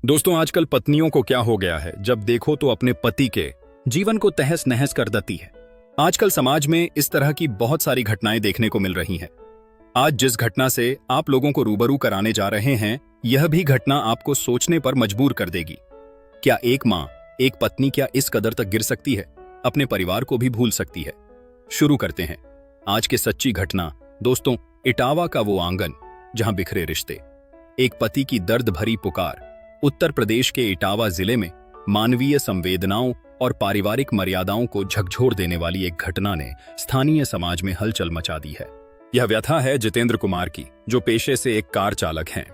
दोस्तों, आजकल पत्नियों को क्या हो गया है, जब देखो तो अपने पति के जीवन को तहस नहस कर देती है। आजकल समाज में इस तरह की बहुत सारी घटनाएं देखने को मिल रही हैं। आज जिस घटना से आप लोगों को रूबरू कराने जा रहे हैं, यह भी घटना आपको सोचने पर मजबूर कर देगी। क्या एक माँ, एक पत्नी क्या इस कदर तक गिर सकती है, अपने परिवार को भी भूल सकती है? शुरू करते हैं आज की सच्ची घटना। दोस्तों, इटावा का वो आंगन जहां बिखरे रिश्ते। एक पति की दर्द भरी पुकार। उत्तर प्रदेश के इटावा जिले में मानवीय संवेदनाओं और पारिवारिक मर्यादाओं को झकझोर देने वाली एक घटना ने स्थानीय समाज में हलचल मचा दी है। यह व्यथा है जितेंद्र कुमार की, जो पेशे से एक कार चालक हैं।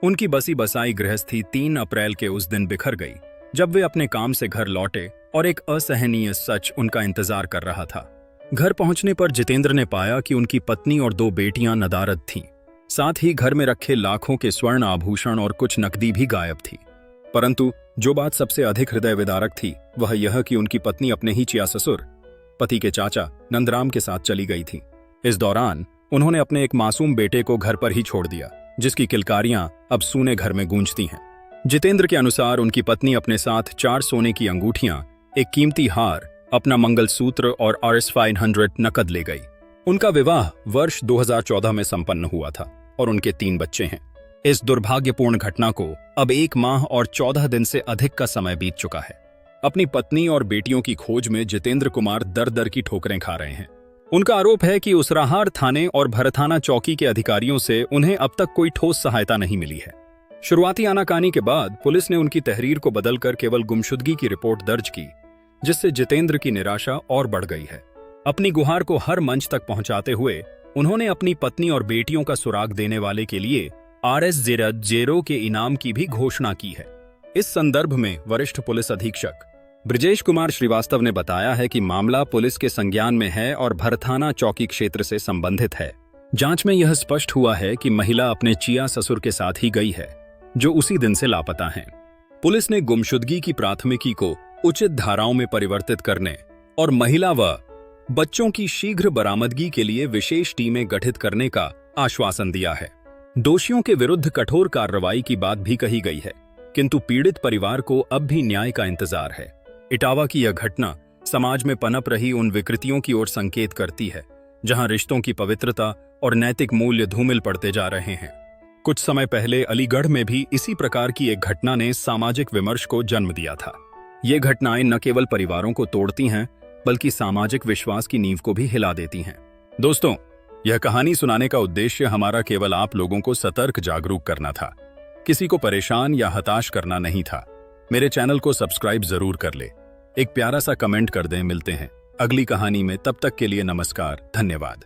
उनकी बसी बसाई गृहस्थी 3 अप्रैल के उस दिन बिखर गई, जब वे अपने काम से घर लौटे और एक असहनीय सच उनका इंतजार कर रहा था। घर पहुंचने पर जितेंद्र ने पाया कि उनकी पत्नी और 2 बेटियां नदारद थीं। साथ ही घर में रखे लाखों के स्वर्ण आभूषण और कुछ नकदी भी गायब थी। परंतु जो बात सबसे अधिक हृदय विदारक थी, वह यह कि उनकी पत्नी अपने ही चिया ससुर, पति के चाचा नंदराम के साथ चली गई थी। इस दौरान उन्होंने अपने एक मासूम बेटे को घर पर ही छोड़ दिया, जिसकी किलकारियां अब सूने घर में गूंजती हैं। जितेंद्र के अनुसार उनकी पत्नी अपने साथ 4 सोने की अंगूठियां, एक कीमती हार, अपना मंगलसूत्र और RS 500 नकद ले गई। उनका विवाह वर्ष 2014 में संपन्न हुआ था और उनके 3 बच्चे हैं। इस दुर्भाग्यपूर्ण घटना को अब 1 माह और 14 दिन से अधिक का समय बीत चुका है। अपनी पत्नी और बेटियों की खोज में जितेंद्र कुमार दर दर की ठोकरें खा रहे हैं। उनका आरोप है कि उसराहार थाने और भरथाना चौकी के अधिकारियों से उन्हें अब तक कोई ठोस सहायता नहीं मिली है। शुरुआती आनाकानी के बाद पुलिस ने उनकी तहरीर को बदलकर केवल गुमशुदगी की रिपोर्ट दर्ज की, जिससे जितेंद्र की निराशा और बढ़ गई है। अपनी गुहार को हर मंच तक पहुंचाते हुए उन्होंने अपनी पत्नी और बेटियों का सुराग देने वाले के लिए RS 0 के इनाम की भी घोषणा की है। इस संदर्भ में वरिष्ठ पुलिस अधीक्षक ब्रिजेश कुमार श्रीवास्तव ने बताया है कि मामला पुलिस के संज्ञान में है और भरथाना चौकी क्षेत्र से संबंधित है। जांच में यह स्पष्ट हुआ है कि महिला अपने चिया ससुर के साथ ही गई है, जो उसी दिन से लापता हैं। पुलिस ने गुमशुदगी की प्राथमिकी को उचित धाराओं में परिवर्तित करने और महिला व बच्चों की शीघ्र बरामदगी के लिए विशेष टीमें गठित करने का आश्वासन दिया है। दोषियों के विरुद्ध कठोर कार्रवाई की बात भी कही गई है, किंतु पीड़ित परिवार को अब भी न्याय का इंतजार है। इटावा की यह घटना समाज में पनप रही उन विकृतियों की ओर संकेत करती है, जहां रिश्तों की पवित्रता और नैतिक मूल्य धूमिल पड़ते जा रहे हैं। कुछ समय पहले अलीगढ़ में भी इसी प्रकार की एक घटना ने सामाजिक विमर्श को जन्म दिया था। ये घटनाएं न केवल परिवारों को तोड़ती हैं, बल्कि सामाजिक विश्वास की नींव को भी हिला देती हैं। दोस्तों, यह कहानी सुनाने का उद्देश्य हमारा केवल आप लोगों को सतर्क जागरूक करना था, किसी को परेशान या हताश करना नहीं था। मेरे चैनल को सब्सक्राइब जरूर कर ले, एक प्यारा सा कमेंट कर दें। मिलते हैं अगली कहानी में, तब तक के लिए नमस्कार, धन्यवाद।